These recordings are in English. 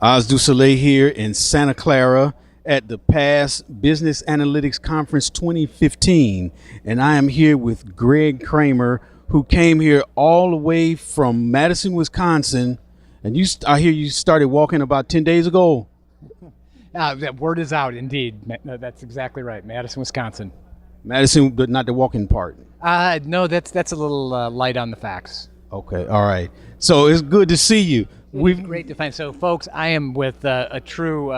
Oz du Soleil here in Santa Clara at the PASS Business Analytics Conference 2015. And I am here with Greg Kramer, who came here all the way from Madison, Wisconsin. And I hear you started walking about 10 days ago. That word is out, indeed. That's exactly right. Madison, Wisconsin. Madison, but not the walking part. No, that's a little light on the facts. Okay, all right. So it's good to see you. It's great to find. So, folks, I am with a true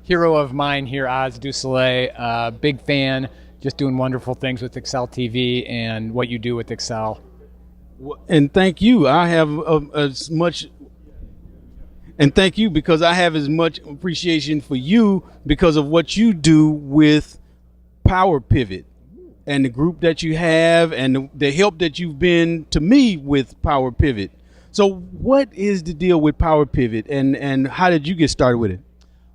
hero of mine here, Oz du Soleil. Big fan, just doing wonderful things with Excel TV and what you do with Excel. And thank you. I have as much. And thank you because I have as much appreciation for you because of what you do with Power Pivot and the group that you have and the help that you've been to me with Power Pivot. So what is the deal with Power Pivot and how did you get started with it?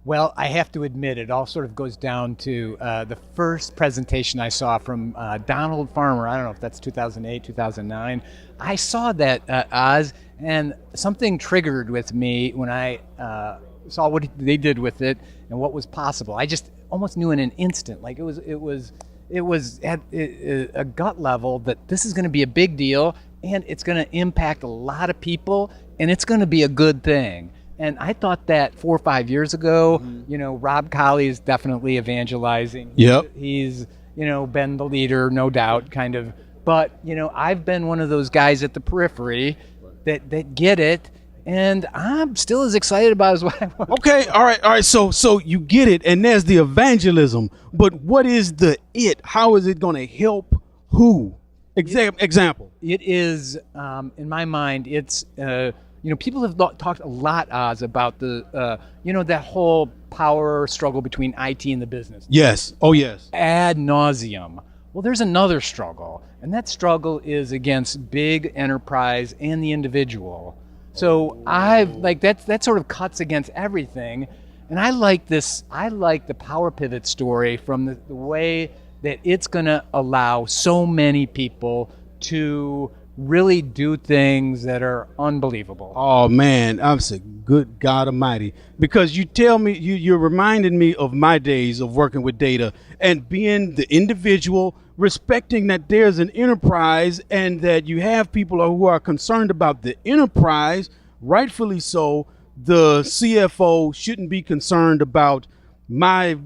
Well, I have to admit, it all sort of goes down to the first presentation I saw from Donald Farmer. I don't know if that's 2008, 2009. I saw that, Oz, and something triggered with me when I saw what they did with it and what was possible. I just almost knew in an instant, like it was at a gut level that this is going to be a big deal and it's going to impact a lot of people and it's going to be a good thing. And I thought that 4 or 5 years ago, Rob Colley is definitely evangelizing. Yep. He's, been the leader, no doubt, kind of. But, I've been one of those guys at the periphery that get it. And I'm still as excited about it as what I was. Okay, all right. So you get it, and there's the evangelism. But what is the it? How is it going to help who? Example. It is, in my mind, it's, people have talked a lot, Oz, about the, that whole power struggle between IT and the business. Yes. Oh, yes. Ad nauseum. Well, there's another struggle, and that struggle is against big enterprise and the individual. So that sort of cuts against everything. And I like the Power Pivot story from the way that it's going to allow so many people to really do things that are unbelievable. Oh man, I'm saying, good God Almighty! Because you tell me, you're reminding me of my days of working with data and being the individual, respecting that there's an enterprise and that you have people who are concerned about the enterprise. Rightfully so. The CFO shouldn't be concerned about my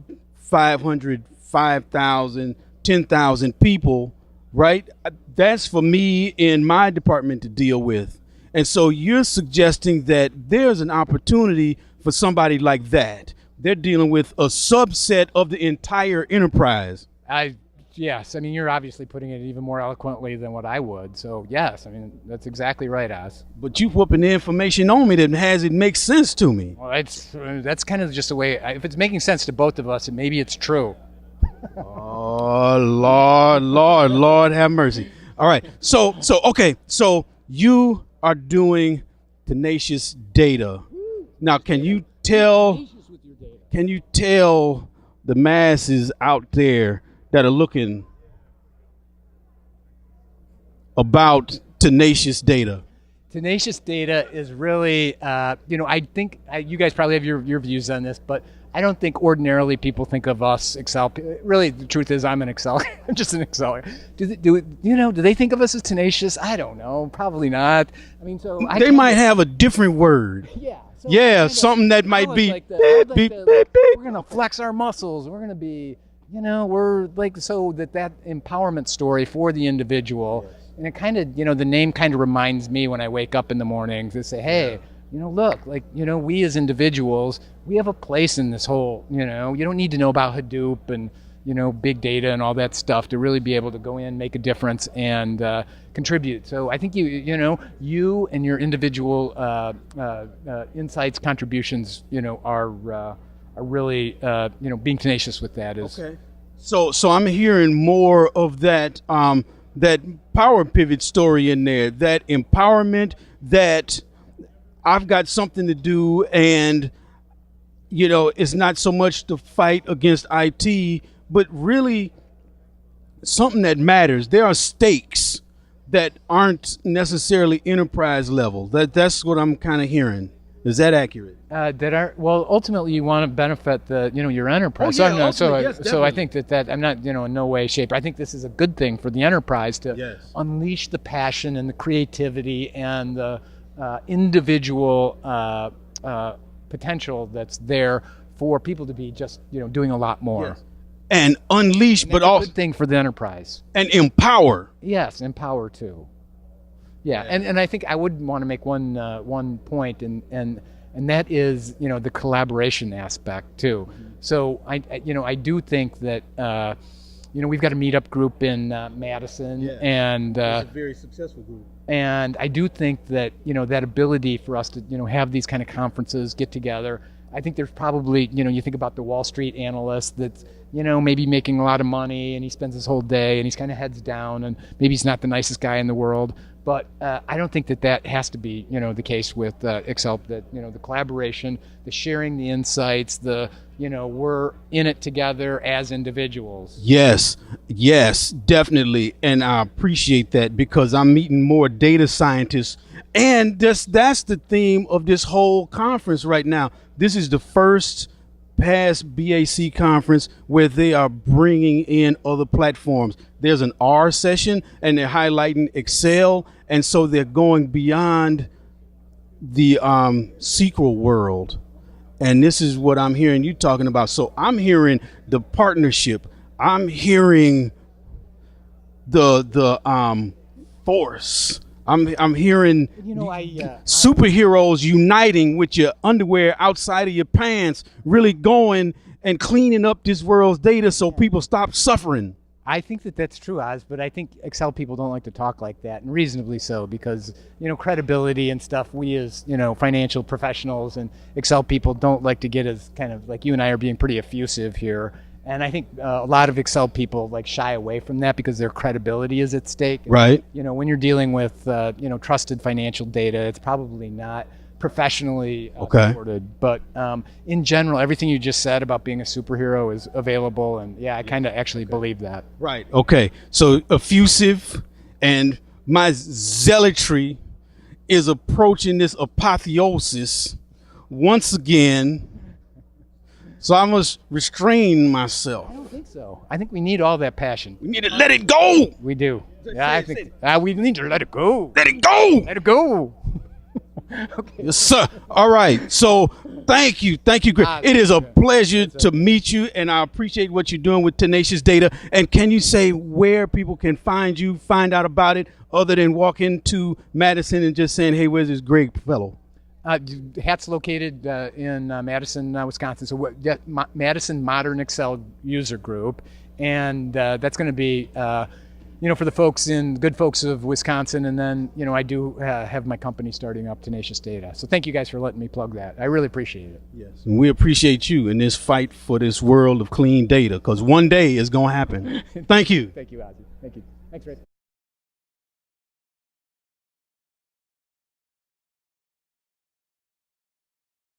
500, 5,000, 10,000 people, right? That's for me in my department to deal with. And so you're suggesting that there's an opportunity for somebody like that. They're dealing with a subset of the entire enterprise. Yes, you're obviously putting it even more eloquently than what I would. So yes, that's exactly right, Oz. But you whooping the information on me that has it make sense to me. Well, that's kind of just the way. If it's making sense to both of us, and maybe it's true. Oh Lord, have mercy. All right, so you are doing Tenacious data. Now, can you tell the masses out there that are looking about Tenacious data? Tenacious data is really, I think you guys probably have your views on this, but I don't think ordinarily people think of us Excel. Really, the truth is, I'm an Excel. I'm just an Exceller. Do they think of us as Tenacious? I don't know. Probably not. They might have a different word. Yeah. So something that might be. We're gonna flex our muscles. We're gonna be, we're like so that empowerment story for the individual. Yes. And it kind of, the name kind of reminds me when I wake up in the morning to say, hey. Look, we as individuals, we have a place in this whole, you don't need to know about Hadoop and, big data and all that stuff to really be able to go in, make a difference and contribute. So I think you and your individual insights, contributions, are really, being tenacious with that is. Okay. So I'm hearing more of that, that Power Pivot story in there, that empowerment, that I've got something to do, and it's not so much to fight against IT, but really something that matters. There are stakes that aren't necessarily enterprise level. That's what I'm kind of hearing. Is that accurate? That are well. Ultimately, you want to benefit the your enterprise. Oh, yeah, so yes, so I definitely. think that I'm not in no way, shape. I think this is a good thing for the enterprise to Yes. unleash the passion and the creativity and the individual potential that's there for people to be just doing a lot more. Yes. And unleash, And but that's a also good thing for the enterprise. and empower. Yes, empower too. Yeah, and I think I would want to make one point, and that is the collaboration aspect too. So I do think that we've got a meetup group in Madison, and It's a very successful group. and I do think that that ability for us to have these kind of conferences, get together. I think there's probably you think about the Wall Street analyst that's maybe making a lot of money, and he spends his whole day and he's kind of heads down, and maybe he's not the nicest guy in the world. But I don't think that has to be the case with Excel. That the collaboration, the sharing the insights, the we're in it together as individuals. Yes, definitely. And I appreciate that because I'm meeting more data scientists. And that's the theme of this whole conference right now. This is the first past BAC conference where they are bringing in other platforms. There's an R session and they're highlighting Excel. And so they're going beyond the SQL world. And this is what I'm hearing you talking about. So I'm hearing the partnership. I'm hearing the force. I'm hearing superheroes uniting with your underwear outside of your pants, really going and cleaning up this world's data so people stop suffering. I think that's true, Oz, but I think Excel people don't like to talk like that, and reasonably so, because credibility and stuff. We as financial professionals and Excel people don't like to get as kind of like you and I are being pretty effusive here. And I think a lot of Excel people shy away from that because their credibility is at stake. Right. When you're dealing with trusted financial data, it's probably not professionally supported. But in general, everything you just said about being a superhero is available, and yeah, I kind of actually believe that. Right. Okay. So effusive, and my zealotry is approaching this apotheosis once again. So I must restrain myself. I don't think so. I think we need all that passion. We need to let it go. We do. Yeah, I think we need to let it go. Let it go. Let it go. Okay. Yes, sir. All right. So thank you. Greg. It is a pleasure to meet you, and I appreciate what you're doing with Tenacious Data. And can you say where people can find you, find out about it, other than walk into Madison and just saying, hey, where's this Greg fellow? Hat's located in Madison, Wisconsin. So Madison Modern Excel User Group, and that's going to be for the good folks of Wisconsin. And then I do have my company starting up, Tenacious Data. So thank you guys for letting me plug that. I really appreciate it. Yes, and we appreciate you in this fight for this world of clean data, because one day it's going to happen. Thank you. Thank you, Ozzy. Thank you. Thanks, Ray.